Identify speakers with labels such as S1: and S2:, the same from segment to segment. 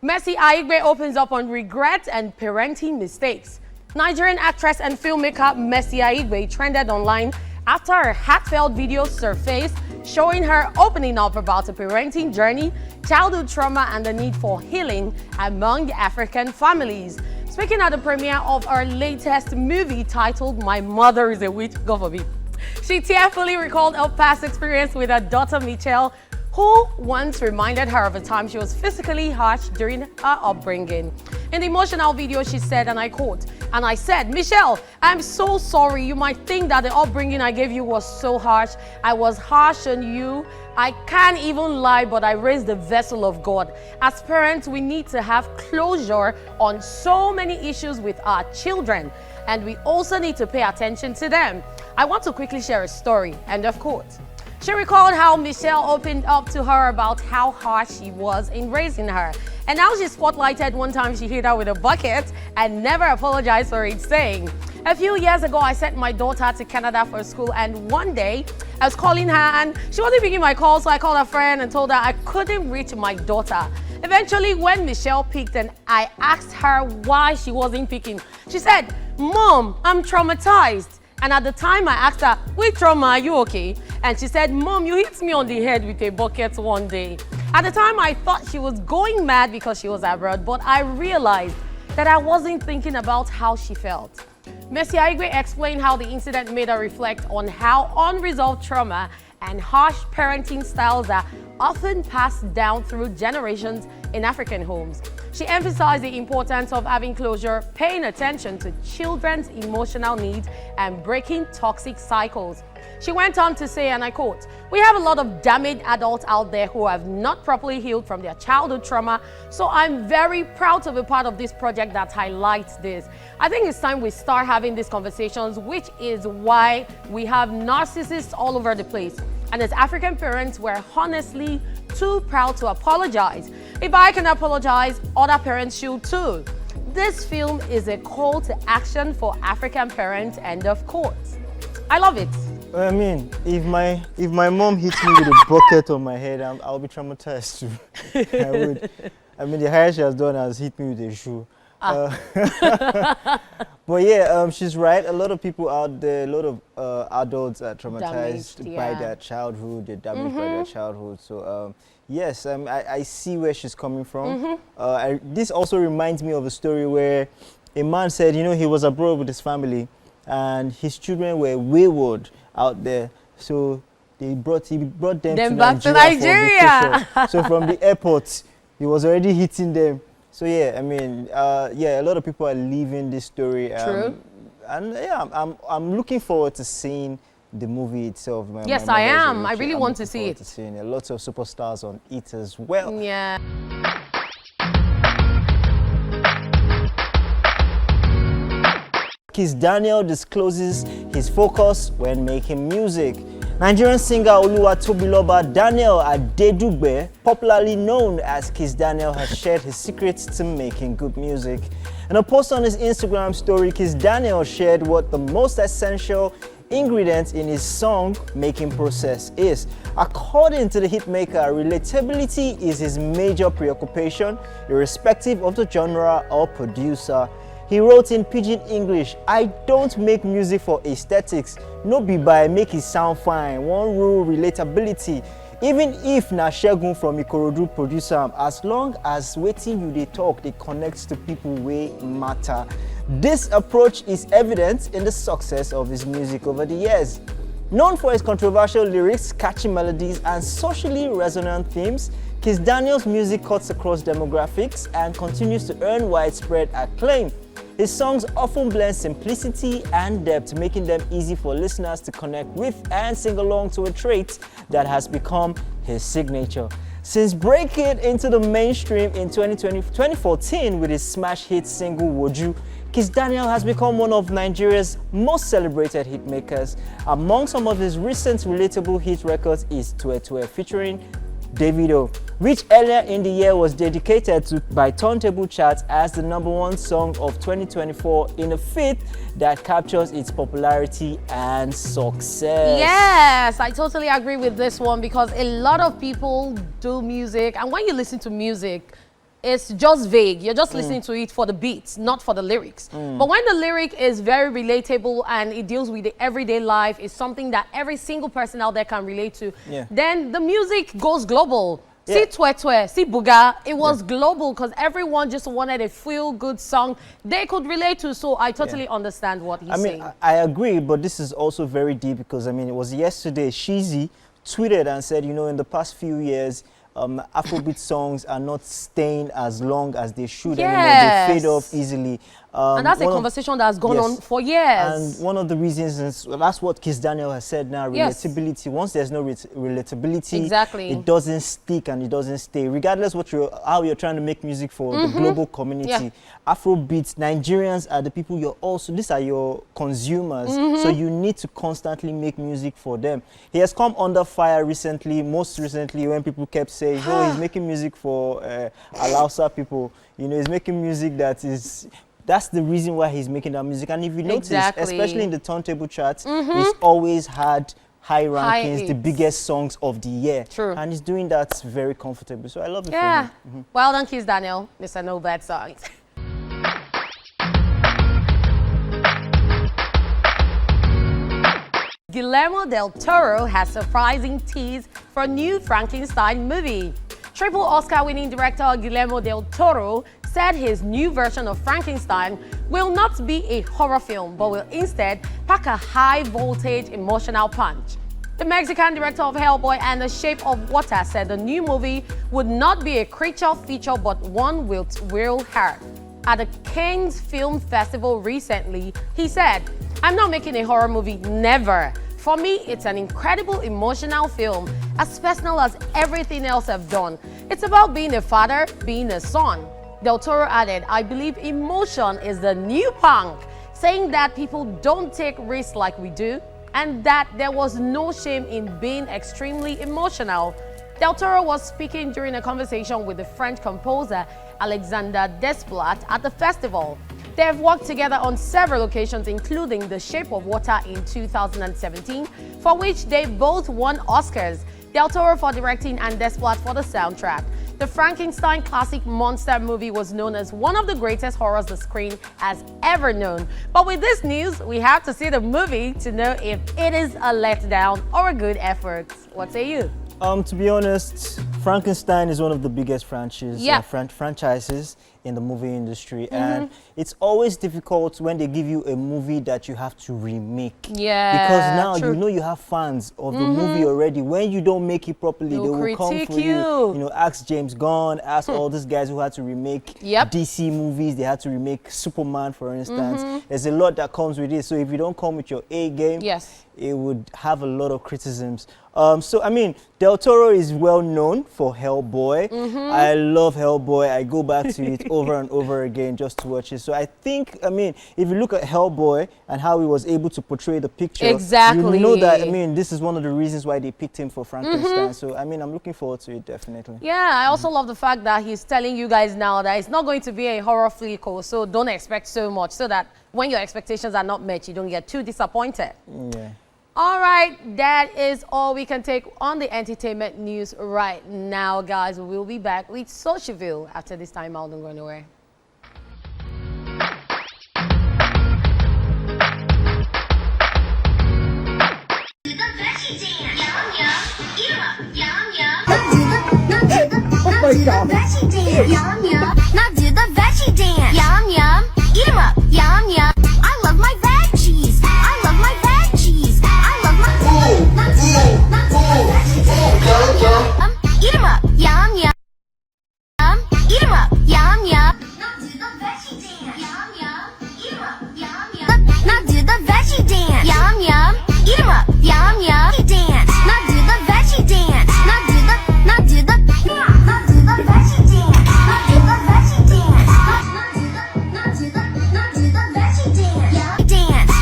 S1: Mercy Aigbe opens up on regret and parenting mistakes. Nigerian actress and filmmaker Mercy Aigbe trended online after her heartfelt video surfaced showing her opening up about a parenting journey, childhood trauma, and the need for healing among African families. Speaking at the premiere of her latest movie titled My Mother is a Witch, God forbid, she tearfully recalled her past experience with her daughter Michelle, who once reminded her of a time she was physically harsh during her upbringing. In the emotional video, she said, and I quote, "And I said, Michelle, I'm so sorry. You might think that the upbringing I gave you was so harsh. I was harsh on you. I can't even lie, but I raised the vessel of God. As parents, we need to have closure on so many issues with our children, and we also need to pay attention to them. I want to quickly share a story," end of quote. She recalled how Michelle opened up to her about how harsh she was in raising her. And now she spotlighted one time she hit her with a bucket and never apologized for it, saying, "A few years ago, I sent my daughter to Canada for school, and one day I was calling her and she wasn't picking my call, so I called her friend and told her I couldn't reach my daughter. Eventually, when Michelle picked and I asked her why she wasn't picking, she said, 'Mom, I'm traumatized.' And at the time I asked her, 'Which trauma, are you okay?' And she said, 'Mom, you hit me on the head with a bucket one day.' At the time I thought she was going mad because she was abroad, but I realized that I wasn't thinking about how she felt." Mercy Aigbe explained how the incident made her reflect on how unresolved trauma and harsh parenting styles are often passed down through generations in African homes. She emphasized the importance of having closure, paying attention to children's emotional needs, and breaking toxic cycles. She went on to say, and I quote, "We have a lot of damaged adults out there who have not properly healed from their childhood trauma, so I'm very proud to be part of this project that highlights this. I think it's time we start having these conversations, which is why we have narcissists all over the place. And as African parents, we're honestly too proud to apologize. If I can apologize, other parents should too. This film is a call to action for African parents," end of quote. I love it.
S2: I mean, if my mom hits me with a bucket on my head, I'll be traumatized too. I would. I mean, the highest she has done has hit me with a shoe. But yeah, she's right. A lot of people out there, a lot of adults are traumatized by their childhood. They're damaged by their childhood. So yes, I see where she's coming from. This also reminds me of a story where a man said, you know, he was abroad with his family, and his children were wayward out there. So he brought them
S1: back to Nigeria.
S2: So from the airport, he was already hitting them. So yeah, I mean, yeah, a lot of people are leaving this story.
S1: True.
S2: And yeah, I'm looking forward to seeing the movie itself.
S1: Yes, I am. I really want to see it.
S2: Seeing lots of superstars on it as well.
S1: Yeah.
S2: Kiss Daniel discloses his focus when making music. Nigerian singer Oluwatobiloba Daniel Adedugbe, popularly known as Kiss Daniel, has shared his secrets to making good music. In a post on his Instagram story, Kiss Daniel shared what the most essential ingredient in his song making process is. According to the hitmaker, relatability is his major preoccupation, irrespective of the genre or producer. He wrote in Pidgin English, "I don't make music for aesthetics, no be by make it sound fine. One rule, relatability. Even if na Shegun from Ikorodu producer am, as long as wetin you dey talk dey connect to people wey matter." This approach is evident in the success of his music over the years. Known for his controversial lyrics, catchy melodies, and socially resonant themes, Kiss Daniel's music cuts across demographics and continues to earn widespread acclaim. His songs often blend simplicity and depth, making them easy for listeners to connect with and sing along to, a trait that has become his signature. Since breaking into the mainstream in 2014 with his smash hit single Woju, Kiss Daniel has become one of Nigeria's most celebrated hitmakers. Among some of his recent relatable hit records is Tue Tue featuring Davido, which earlier in the year was dedicated by Turntable Charts as the #1 song of 2024 in a feat that captures its popularity and success.
S1: Yes, I totally agree with this one, because a lot of people do music, and when you listen to music, it's just vague. You're just listening to it for the beats, not for the lyrics. But when the lyric is very relatable and it deals with the everyday life, it's something that every single person out there can relate to, then the music goes global. See Twe, see Buga, it was global because everyone just wanted a feel-good song they could relate to. So I totally understand what he's saying.
S2: I agree, but this is also very deep because, I mean, it was yesterday, Sheezy tweeted and said, you know, in the past few years, Afrobeat songs are not staying as long as they should anymore. They fade off easily.
S1: And that's a conversation that has gone on for years.
S2: And one of the reasons is, that's what Kiss Daniel has said now, relatability. Once there's no relatability, it doesn't stick and it doesn't stay. Regardless how you're trying to make music for the global community, Afrobeats, Nigerians are the people these are your consumers. So you need to constantly make music for them. He has come under fire recently, most recently when people kept saying, oh, he's making music for Alausa people. You know, he's making music that's the reason why he's making that music. And if you notice, especially in the turntable charts, he's always had high rankings, the biggest songs of the year.
S1: True.
S2: And he's doing that very comfortably. So I love it for him.
S1: Well done, Kiss Daniel. Mr. No Bad Songs. Guillermo del Toro has surprising tease for a new Frankenstein movie. Triple Oscar-winning director Guillermo del Toro said his new version of Frankenstein will not be a horror film, but will instead pack a high-voltage emotional punch. The Mexican director of Hellboy and The Shape of Water said the new movie would not be a creature feature, but one with real heart. At the Cannes Film Festival recently, he said, "I'm not making a horror movie, never. For me, it's an incredible emotional film, as personal as everything else I've done. It's about being a father, being a son." Del Toro added, "I believe emotion is the new punk," saying that people don't take risks like we do, and that there was no shame in being extremely emotional. Del Toro was speaking during a conversation with the French composer Alexander Desplat at the festival. They have worked together on several occasions, including The Shape of Water in 2017, for which they both won Oscars, Del Toro for directing and Desplat for the soundtrack. The Frankenstein classic monster movie was known as one of the greatest horrors the screen has ever known. But with this news, we have to see the movie to know if it is a letdown or a good effort. What say you?
S2: To be honest, Frankenstein is one of the biggest franchises in the movie industry, and it's always difficult when they give you a movie that you have to remake. Because now you know you have fans of the movie already. When you don't make it properly, they will come for you. You know, ask James Gunn, ask all these guys who had to remake DC movies. They had to remake Superman, for instance. There's a lot that comes with it. So if you don't come with your A game, it would have a lot of criticisms. So, I mean, Del Toro is well known for Hellboy. I love Hellboy. I go back to it over and over again just to watch it. So I think, I mean, if you look at Hellboy and how he was able to portray the picture, you know that, I mean, this is one of the reasons why they picked him for Frankenstein. So, I mean, I'm looking forward to it, definitely.
S1: Yeah, I also love the fact that he's telling you guys now that it's not going to be a horror flick, so don't expect so much, so that when your expectations are not met, you don't get too disappointed.
S2: Yeah.
S1: All right, that is all we can take on the entertainment news right now, guys. We'll be back with Socialville after this time out. Don't go anywhere.
S3: Oh my God. Now do the veggie dance. Yum, yum. Eat 'em up. Yum, yum. I love my veggies. I love my veggies. I love my Eat 'em up. Yum, yum. Eat 'em up. Yum, yum. Now do the veggie dance. Yum, yum. Eat 'em up. Yum, yum. Now do the veggie dance. Yum, yum. Eat 'em up. Yum, yum. Dance. Now do the veggie dance. Now do the Now do the veggie dance. Now do the veggie dance. Now do the veggie dance.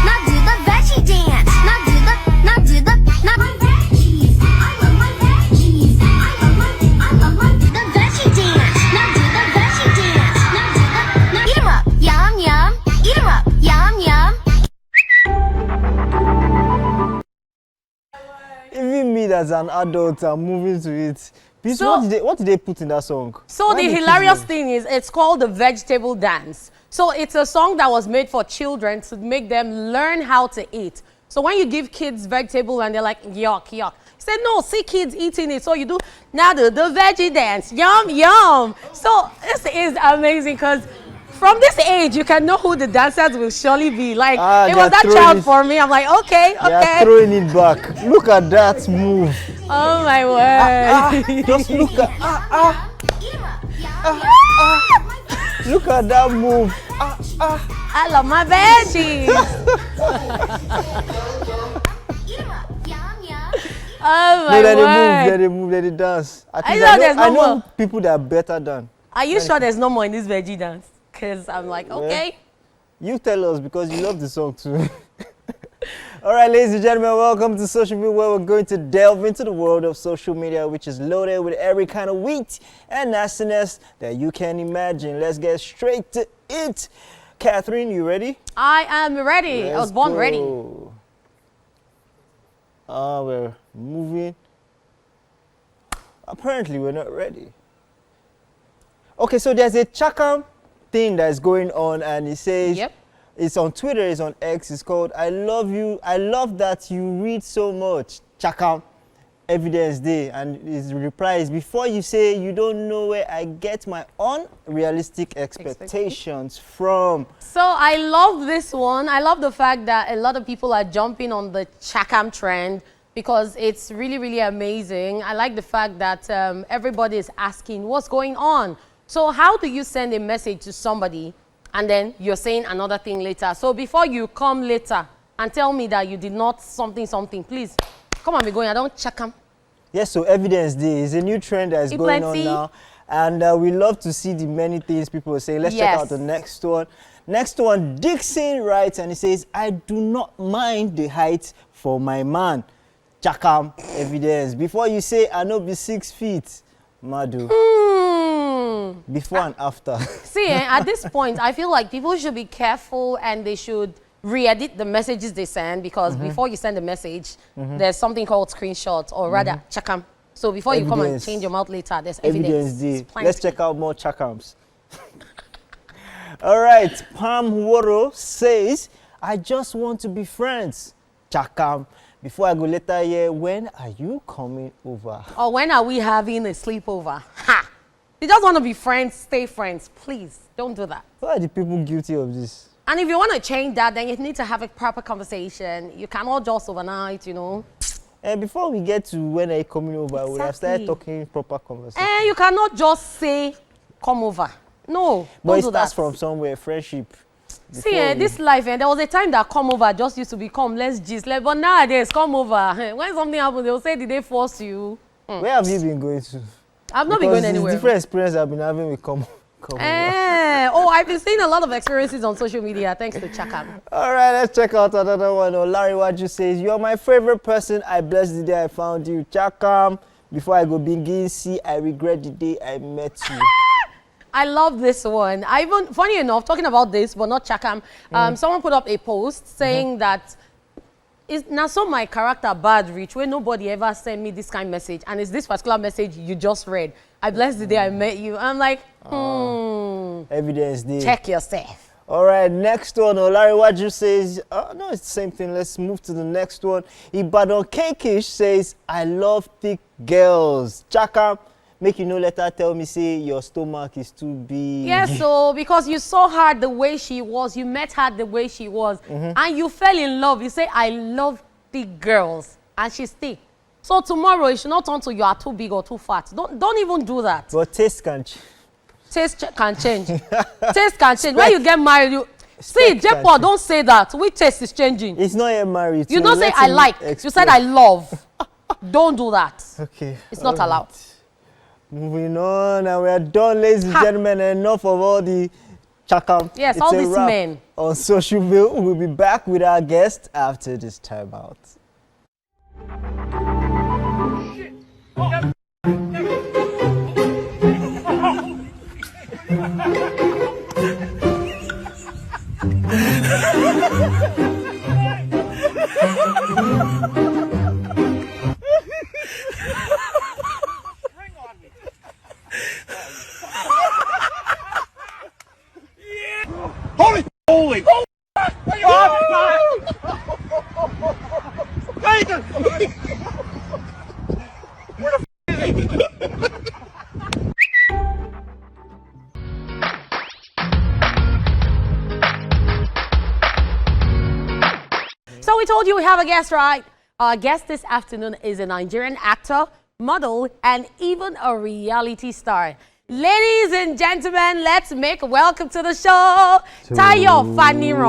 S3: Now do the veggie dance. Now do the veggie dance. Now do the my veggies. I love my veggies. I love my the veggie dance. Now do the veggie dance. Now eat 'em up. Yum yum. Eat 'em up. Yum yum.
S2: Even me as an adult, I'm moving to it. Please,
S1: So-
S2: what did they put in that song?
S1: So
S2: Why
S1: the
S2: the kids
S1: hilarious
S2: love-
S1: thing is it's called the vegetable dance. So it's a song that was made for children to make them learn how to eat. So when you give kids vegetable and they're like, yuck, yuck. Say, no, see kids eating it. So you do now the veggie dance, yum, yum. So this is amazing because from this age, you can know who the dancers will surely be. Like, it was
S2: they're
S1: that
S2: throwing
S1: child
S2: it-
S1: for me. I'm like, okay,
S2: They are
S1: okay.
S2: throwing it back. Look at that move.
S1: Oh my word.
S2: Just look at
S3: Eat 'em up. Yum.
S2: look at that move.
S1: I love my veggies.
S3: Eat 'em up. Yum, yum.
S1: Oh
S2: No,
S1: my
S2: let
S1: word.
S2: they move, let they dance.
S1: I know there's no
S2: I know
S1: more.
S2: people that are better than.
S1: Are you sure there's no more in this veggie dance? Because I'm like, okay.
S2: You tell us because you love the song too. All right, ladies and gentlemen, welcome to Social Media, where we're going to delve into the world of social media, which is loaded with every kind of wheat and nastiness that you can imagine. Let's get straight to it. Catherine, you ready?
S1: I am ready. I was born ready.
S2: We're moving. Apparently, we're not ready. Okay, so there's a Chakam thing that's going on, and it says,
S1: Yep.
S2: it's on Twitter, it's on X, it's called I Love You. I love that you read so much. Chakam, Evidence Day. And his reply is, before you say you don't know where I get my unrealistic expectations from.
S1: So I love this one. I love the fact that a lot of people are jumping on the Chakam trend because it's really, really amazing. I like the fact that everybody is asking what's going on. So how do you send a message to somebody and then you're saying another thing later? So before you come later and tell me that you did not something, please come and be going. I don't check them.
S2: Yes, so Evidence Day is a new trend that is
S1: It
S2: going on
S1: plenty.
S2: now. And we love to see the many things people are saying. Let's check
S1: Yes.
S2: out the next one. Next one, Dixon writes and he says, I do not mind the height for my man. Chakam, Evidence. Before you say, I know be 6 feet. Madu. Before and after.
S1: See, at this point, I feel like people should be careful and they should re-edit the messages they send because before you send a message, there's something called screenshots or rather check 'em. So before you come and
S2: Evidence.
S1: change your mouth later, there's
S2: Evidence
S1: evidence.
S2: Day.
S1: It's plenty.
S2: Let's check out more Chakams. All right, Pam Woro says, I just want to be friends. Chakam. Before I go later here, when are you coming over?
S1: Or when are we having a sleepover? Ha! You just want to be friends, stay friends. Please, don't do that.
S2: Why are the people guilty of this?
S1: And if you want to change that, then you need to have a proper conversation. You cannot just overnight, you know.
S2: And before we get to when are you coming over, we have started
S1: Exactly.
S2: talking proper conversation.
S1: And you cannot just say, come over. No,
S2: But
S1: don't
S2: it
S1: do
S2: starts
S1: that.
S2: from somewhere, friendship.
S1: See,
S2: Before we-
S1: this life, there was a time that come over just used to be come, let's gist. Like, but nowadays, come over. When something happens, they'll say, did they force you?
S2: Where have you been going to?
S1: I've not been
S2: Because
S1: going anywhere.
S2: it's different experience I've been having with come over.
S1: Oh, I've been seeing a lot of experiences on social media thanks to Chakam.
S2: All right, let's check out another one. Oh, Larry Waju says, you're my favorite person. I bless the day I found you. Chakam. Before I go begin, see, I regret the day I met you.
S1: I love this one. I even, funny enough, talking about this, but not Chakam, someone put up a post saying that it's now so my character bad reach where nobody ever sent me this kind of message, and it's this particular message you just read. I bless the day I met you. I'm like,
S2: Evidence Day.
S1: check yourself.
S2: All right, next one. Larry Waju says, no, it's the same thing. Let's move to the next one. Ibadan Kekish says, I love thick girls. Chaka, make you no letter tell me, say, your stomach is too big.
S1: Yes, so because you saw her the way she was, you met her the way she was, and you fell in love. You say, I love thick girls, and she's thick. So tomorrow, it should not turn to you are too big or too fat. Don't even do that.
S2: But taste can change.
S1: Taste can change. Taste can change. When you get married, you see,
S2: Spec can
S1: Jepo, don't say that. Which taste is changing?
S2: It's not yet married.
S1: You
S2: so
S1: don't say
S2: let
S1: I
S2: him
S1: like. You
S2: explore.
S1: said I love. Don't do that.
S2: Okay.
S1: It's not
S2: all
S1: allowed.
S2: right. Moving on, and we are done, ladies and gentlemen. Enough of all the chakam.
S1: Yes,
S2: It's
S1: all
S2: a
S1: these
S2: wrap
S1: men.
S2: on Social Media. We'll be back with our guest after this time out.
S4: going. Oh,
S1: So we told you we have a guest, right? Our guest this afternoon is a Nigerian actor, model, and even a reality star. Ladies and gentlemen, let's make a welcome to the show, Tayo Faniron.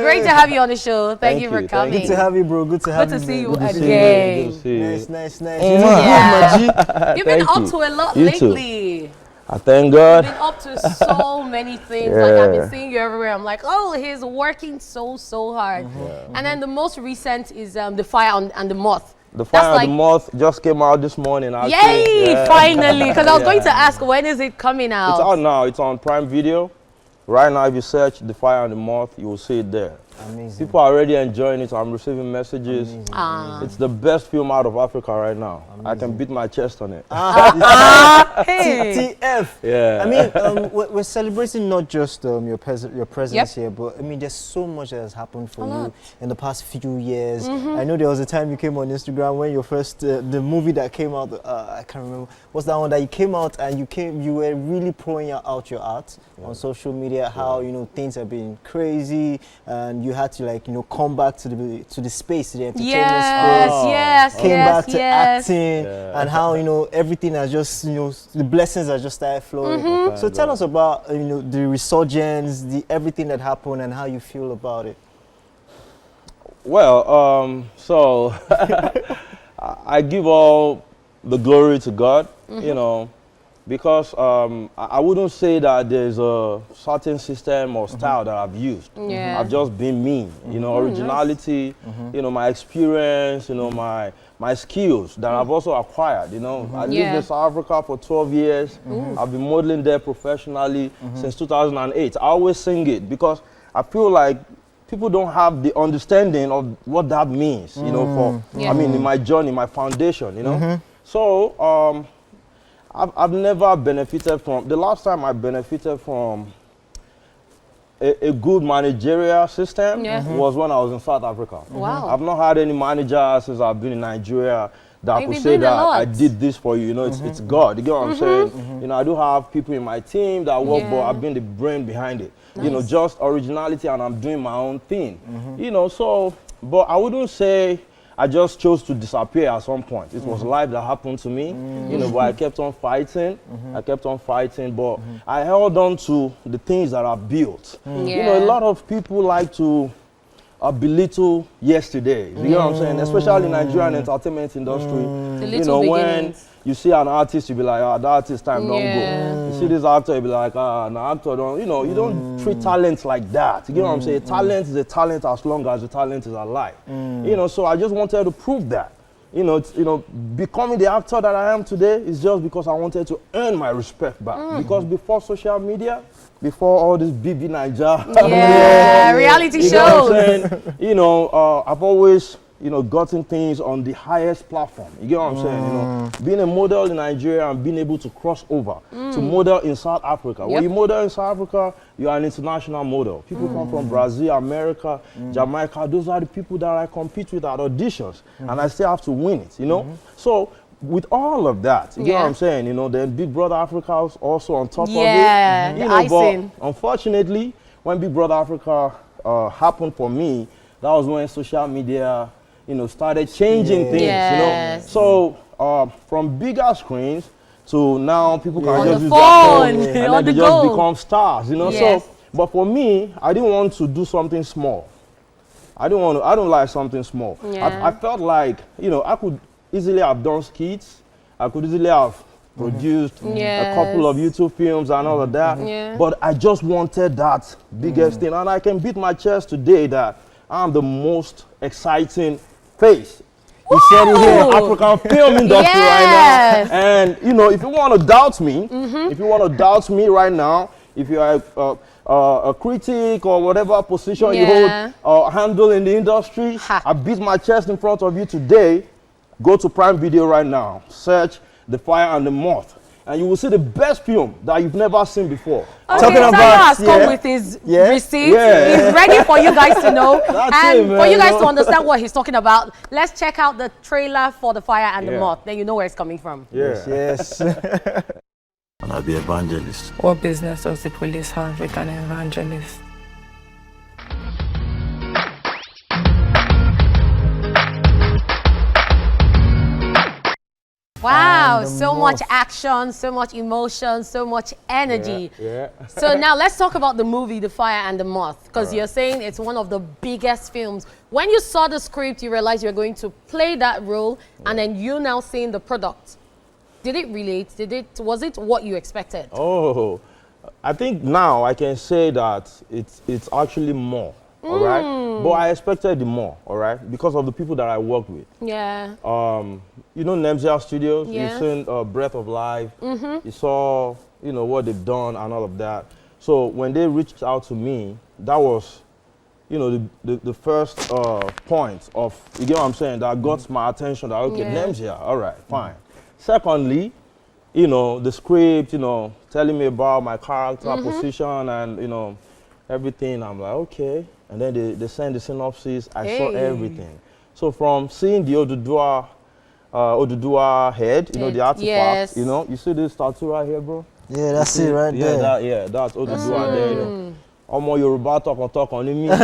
S1: Great to have you on the show. Thank you for coming.
S2: Good to have you, bro. Good to have you.
S1: Good to see you
S2: man.
S1: again.
S4: Good to see you.
S2: Nice.
S1: Yeah. You've been
S4: Thank
S1: up
S4: you.
S1: to a lot
S4: You too.
S1: lately.
S4: I thank
S1: You've
S4: God.
S1: been up to so many things. Like I've been seeing you everywhere. I'm like, oh, he's working so hard. And then the most recent is the Fire and the Moth.
S4: The Fire
S1: like,
S4: of the Month just came out this morning. Actually.
S1: Yay!
S4: Yeah.
S1: Finally, because I was going to ask, when is it coming out?
S4: It's out now. It's on Prime Video. Right now, if you search The Fire and the Moth, you will see it there.
S2: Amazing.
S4: People are already enjoying it. I'm receiving messages.
S2: Amazing.
S4: It's the best film out of Africa right now. I can beat my chest on it.
S1: Hey.
S2: TF.
S4: Yeah.
S2: I mean, we're celebrating not just your presence here, but I mean, there's so much that has happened for you in the past few years. I know there was a time you came on Instagram when your first, the movie that came out, I can't remember, what's that one that you came out and you were really pouring out your art on social media, how, you know, things have been crazy and you had to, like, you know, come back to the space, the entertainment space. Came back to acting and how, you know, everything has just, you know, the blessings have just started flowing. So tell us about, you know, the resurgence, everything that happened and how you feel about it.
S4: Well, so I give all the glory to God, you know, because I wouldn't say that there's a certain system or style that I've used. I've just been me, you know, originality, you know, my experience, you know, my skills that I've also acquired, you know. I lived in South Africa for 12 years. I've been modeling there professionally since 2008. I always sing it because I feel like people don't have the understanding of what that means, you know, for, I mean, in my journey, my foundation, you know. So, I've never benefited from, the last time I benefited from a good managerial system was when I was in South Africa.
S1: Wow.
S4: I've not had any manager since I've been in Nigeria that could say that I did this for you. You know, it's God. You get what I'm saying? You know, I do have people in my team that work, but I've been the brain behind it. You know, just originality, and I'm doing my own thing. You know, so, but I wouldn't say I just chose to disappear at some point. It was life that happened to me, you know, but I kept on fighting. I kept on fighting, but I held on to the things that I built. You know, a lot of people like to belittle yesterday. You know what I'm saying? Especially in Nigerian entertainment industry. You know, when you see an artist, you be like, ah, the artist time don't go. You see this actor, you be like, ah, no, actor don't, you know, you don't treat talent like that. You get what I'm saying? Talent is a talent as long as the talent is alive. You know, so I just wanted to prove that. You know, becoming the actor that I am today is just because I wanted to earn my respect back. Because before social media, before all this BB Niger,
S1: reality shows.
S4: You know what I'm saying? You know, I've always, you know, gotten things on the highest platform. You get what I'm saying? You know, being a model in Nigeria and being able to cross over to model in South Africa. When you model in South Africa, you are an international model. People come from Brazil, America, Jamaica. Those are the people that I compete with at auditions, and I still have to win it. You know, so with all of that, you know what I'm saying? You know, then Big Brother Africa was also on top of it. You know,
S1: icing.
S4: But unfortunately, when Big Brother Africa happened for me, that was when social media, you know, started changing things, you know. So from bigger screens to now people can just use their phone and then they just become stars, you know. So, but for me, I didn't want to do something small. I don't like something small. I felt like, you know, I could easily have done skits. I could easily have produced a couple of YouTube films and all of that. But I just wanted that biggest thing. And I can beat my chest today that I'm the most exciting face in the African film industry right now. And you know, if you want to doubt me, if you want to doubt me right now, if you are a critic or whatever position you hold or handle in the industry, I beat my chest in front of you today. Go to Prime Video right now, search The Fire and the Moth. and you will see the best film that you've never seen before.
S1: Okay,
S2: Talking
S1: Tayo
S2: about-
S1: has come with his receipt.
S4: Yeah.
S1: He's ready for you guys to know.
S4: That's
S1: And
S4: it, man,
S1: for you guys
S4: you
S1: to
S4: know.
S1: understand what he's talking about, let's check out the trailer for The Fire and the
S4: Yeah.
S1: Moth. Then you know where it's coming from.
S4: Yeah.
S2: Yes.
S5: And I'll be evangelist.
S6: What business does the police have with an evangelist?
S1: Wow,
S2: And the
S1: so much
S2: moth.
S1: action, so much emotion, so much energy.
S4: Yeah.
S1: So now let's talk about the movie The Fire and the Moth, because you're saying it's one of the biggest films. When you saw the script, you realized you were going to play that role, and then you now seeing the product. Did it relate? Was it what you expected?
S4: Oh, I think now I can say that it's actually more. All right, but I expected the more. All right, because of the people that I worked with.
S1: Yeah.
S4: You know Nemzia Studios.
S1: Yes.
S4: You've seen Breath of Life. You saw what they've done and all of that. So when they reached out to me, that was the first point of, you get what I'm saying, that got my attention. That okay,
S1: Yeah.
S4: Nemzia. All right, fine. Secondly, the script, telling me about my character position and everything. I'm like, okay. And then they send the synopsis. I saw
S1: Hey.
S4: everything. So from seeing the Oduduwa head, the artifact,
S1: Yes.
S4: you see this tattoo right here, bro?
S2: Yeah, that's it right there.
S4: That's Oduduwa there. Omo Yoruba talk on me.
S1: So it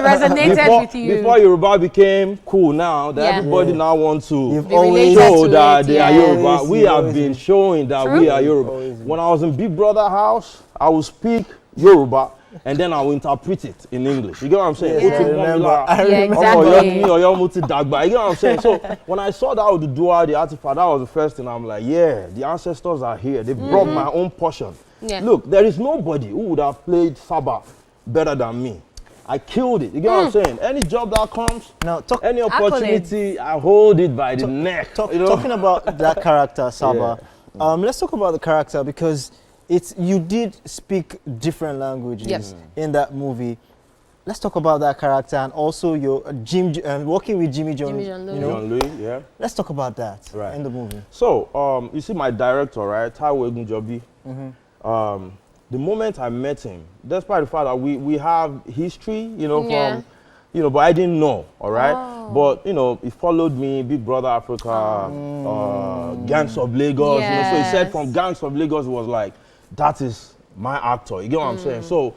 S1: resonated with you.
S4: Before Yoruba became cool now, that
S1: Yeah.
S4: everybody now wants to
S2: You've
S1: Be
S2: always
S1: related
S4: show
S1: to
S4: that
S1: it,
S4: they are
S1: yeah.
S4: Yoruba.
S2: Always,
S4: We
S2: you've
S4: have
S2: always
S4: been
S2: been.
S4: showing that
S1: True.
S4: we are Yoruba.
S2: Always been.
S4: When I was in Big Brother house, I would speak Yoruba and then I will interpret it in English. You get what I'm saying?
S2: Yes,
S4: Ó ti
S2: I
S4: mọ́ mi
S2: remember.
S4: lára.
S2: I
S1: Yeah,
S2: remember.
S4: Ọmọ Ọ̀yọ́ ni
S1: exactly.
S4: mí, Ọ̀yọ́ mo ti dàgbà. You get what I'm saying? So when I saw that Oduduwa, the artifact, that was the first thing. I'm like, yeah, the ancestors are here. They brought my own portion.
S1: Yeah.
S4: Look, there is nobody who would have played Saba better than me. I killed it. You get what I'm saying? Any job that comes,
S2: Now,
S4: any opportunity, I hold it by the neck.
S2: Talking about that character, Saba, let's talk about the character because you did speak different languages
S1: Yes.
S2: in that movie. Let's talk about that character and also your working with Jimmy John.
S1: Jimmy John Louis.
S4: John Louis, yeah.
S2: Let's talk about that
S4: Right.
S2: in the movie.
S4: So, you see my director, right, Taiwo Egunjobi. The moment I met him, despite the fact that we have history,
S1: Yeah.
S4: from, but I didn't know, all right? But, he followed me, Big Brother Africa, Gangs of Lagos, so he said
S1: Yes.
S4: from Gangs of Lagos, it was like, that is my actor, you get what I'm saying? So,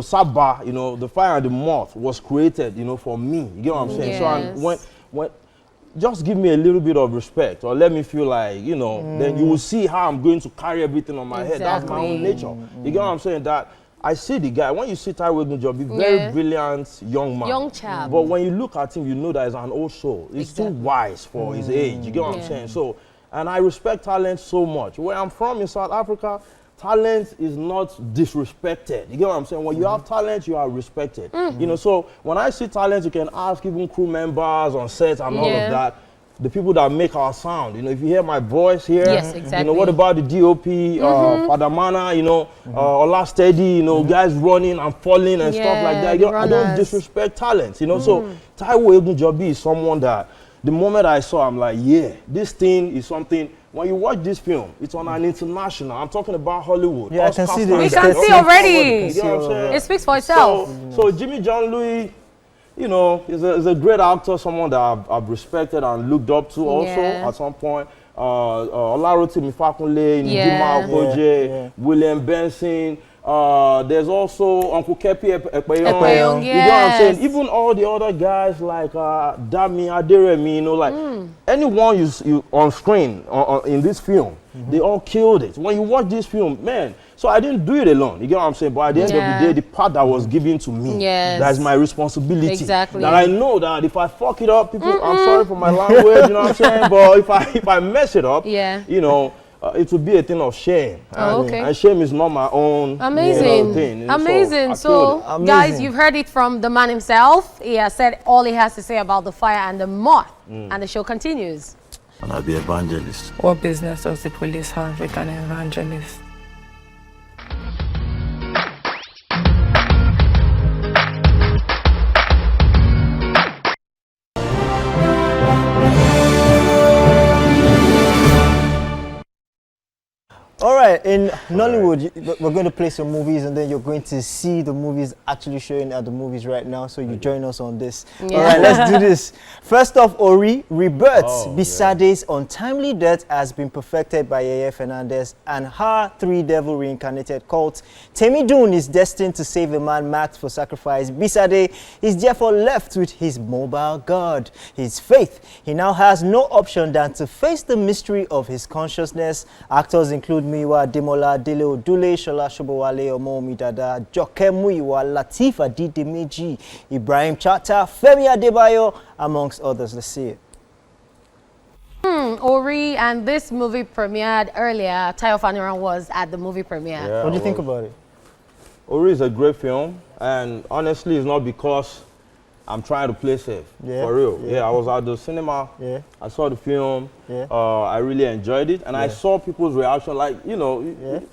S4: Saba, The Fire and the Moth was created, for me, you get what I'm saying? So, and
S1: Yes.
S4: when just give me a little bit of respect or let me feel like, then you will see how I'm going to carry everything on my head. That's my own nature. You get what I'm saying? That I see the guy, when you see Taiwo Egunjobi, very brilliant young man.
S1: Young chap.
S4: But when you look at him, you know that he's an old soul. He's too wise for his age. You get what I'm saying? So, and I respect talent so much. Where I'm from in South Africa, talent is not disrespected. You get what I'm saying? When you have talent, you are respected. So when I see talent, you can ask even crew members on set and all of that. The people that make our sound, if you hear my voice here,
S1: Yes, exactly.
S4: what about the DOP, Padamana, Ola Steady, guys running and falling and stuff like that.
S1: the
S4: I don't
S1: runners.
S4: disrespect talent, So Taiwo Egunjobi is someone that the moment I saw, I'm like, yeah, this thing is something. When you watch this film, it's on an international. I'm talking about Hollywood.
S2: Yeah, I can see the-
S1: We
S2: We
S1: can see already.
S4: You know what I'm saying?
S1: It speaks for itself.
S4: So Jimmy John Louis, is a great actor, someone that I've respected and looked up to also at some point. Olarotimi Fakunle, Ndima Okoje, William Benson. There's also Uncle Kepi Ekpeyong. You know what I'm saying? Even all the other guys like Dami Aderemi, anyone you on screen in this film, they all killed it. When you watch this film, man, so I didn't do it alone. You get what I'm saying? But at the end of the day, the part that was given to me, that's my responsibility.
S1: Exactly.
S4: That I know that if I fuck it up, people, I'm sorry for my language, you know what I'm saying? But if I mess it up, it would be a thing of shame. And shame is not my own
S1: Amazing.
S4: thing.
S1: Amazing. So, guys, you've heard it from the man himself. He has said all he has to say about The Fire and the Moth. And the show continues.
S5: And I'll be evangelist.
S6: What business does the police have with an evangelist?
S2: right, in Nollywood, we're going to play some movies and then you're going to see the movies actually showing at the movies right now. So you join us on this.
S1: Yeah.
S2: All right, let's do this. First off, Ori Rebirth. Bisade's untimely death has been perfected by Yeye Fernandez and her three devil reincarnated cult. Temidun is destined to save a man marked for sacrifice. Bisade is therefore left with his mobile god, his faith. He now has no option than to face the mystery of his consciousness. Actors include Miwa Demola, Dele Odule, Shola Shobowale, Omo Midada, Joke Muiwa, Latif Adedimeji, Ibrahim Chata, Femi Adebayo, amongst others. Let's see it.
S1: Ori, and this movie premiered earlier. Tayo Faniran was at the movie premiere.
S4: Yeah,
S2: What do you think about it?
S4: Ori is a great film, and honestly, it's not because I'm trying to play safe.
S2: Yeah,
S4: For real.
S2: yeah.
S4: Yeah, I was at the cinema.
S2: Yeah.
S4: I saw the film.
S2: Yeah.
S4: I really enjoyed it, and I saw people's reaction. Like, you know,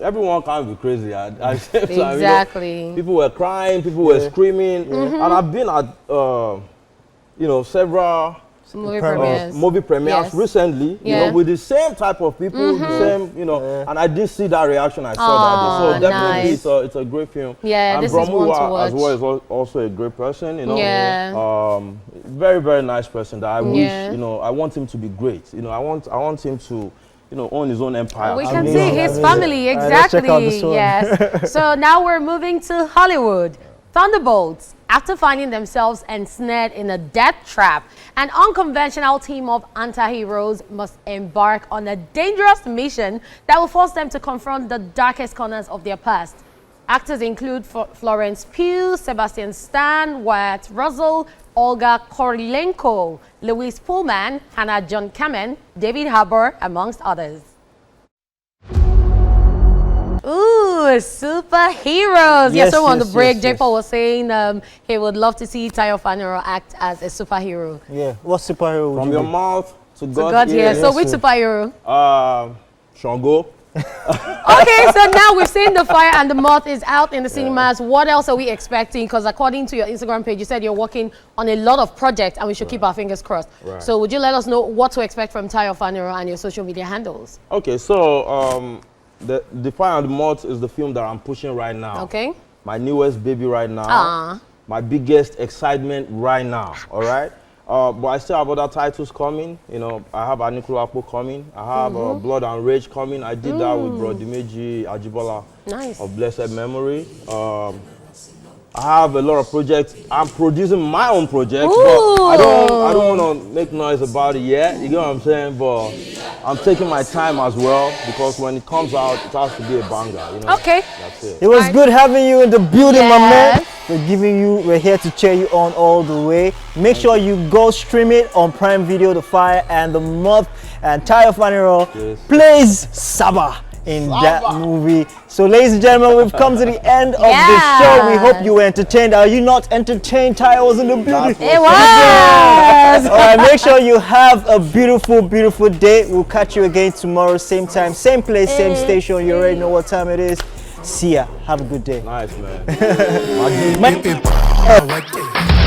S4: everyone can't be crazy at the same time, you know.
S1: Exactly.
S4: People were crying, people were screaming, and I've been at, you know, several
S1: Movie premieres.
S4: movie premieres
S1: Yes.
S4: recently, you
S1: Yeah.
S4: know, with the same type of people, the same, you know, and I did see that reaction I saw that day. So definitely,
S1: nice.
S4: it's a great film.
S1: Yeah,
S4: and
S1: this is one to
S4: Bromuwa as
S1: watch.
S4: well is also a great person, you know.
S1: Yeah.
S4: Very, very nice person that I wish,
S1: Yeah.
S4: you know, I want him to be great. You know, I want him to, you know, own his own empire.
S1: We can
S2: Amazing,
S1: see his
S2: amazing.
S1: family,
S2: All right, let's check out this
S1: exactly.
S2: one.
S1: Yes. So now we're moving to Hollywood. Thunderbolts, after finding themselves ensnared in a death trap, an unconventional team of anti-heroes must embark on a dangerous mission that will force them to confront the darkest corners of their past. Actors include Florence Pugh, Sebastian Stan, Wyatt Russell, Olga Korilenko, Louise Pullman, Hannah John Kamen, David Harbour, amongst others. Ooh, superheroes. Yes, so on the break, J. Paul was saying he would love to see Tayo Faniran act as a superhero.
S2: Yeah. What superhero would
S4: From
S2: you
S4: your
S2: be?
S4: mouth to
S1: So
S4: God's
S1: God's here.
S4: ears.
S1: So which superhero?
S4: Shango.
S1: Okay, so now we've seen The Fire and the Moth is out in the cinemas. What else are we expecting? Because according to your Instagram page, you said you're working on a lot of projects and we should keep our fingers crossed.
S4: Right.
S1: So would you let us know what to expect from Tayo Faniran and your social media handles?
S4: Okay, so the Fire and the Moth is the film that I'm pushing right now.
S1: Okay.
S4: My newest baby right now.
S1: Ah.
S4: My biggest excitement right now. All right. But I still have other titles coming. You know, I have Anikulu Akpo coming. I have Blood and Rage coming. I did that with Bro Dimeji Ajibola
S1: Nice.
S4: of blessed memory. I have a lot of projects. I'm producing my own projects, but I don't want to make noise about it yet. You get what I'm saying? But I'm taking my time as well because when it comes out, it has to be a banger. You know?
S1: Okay.
S4: That's it.
S2: It was good having you in the building, my man.
S1: Yes.
S2: We're here to cheer you on all the way. Make sure you go stream it on Prime Video, The Fire and the Moth, and Tayo Faniran plays Saba in that movie. So ladies and gentlemen, we've come to the end of the show. We hope you were entertained. Are you not entertained? Tayo was in the building.
S1: It was.
S2: All right, make sure you have a beautiful, beautiful day. We'll catch you again tomorrow, same time, same place, same station. You already know what time it is. See ya. Have a good day.
S4: Nice, man.
S2: My-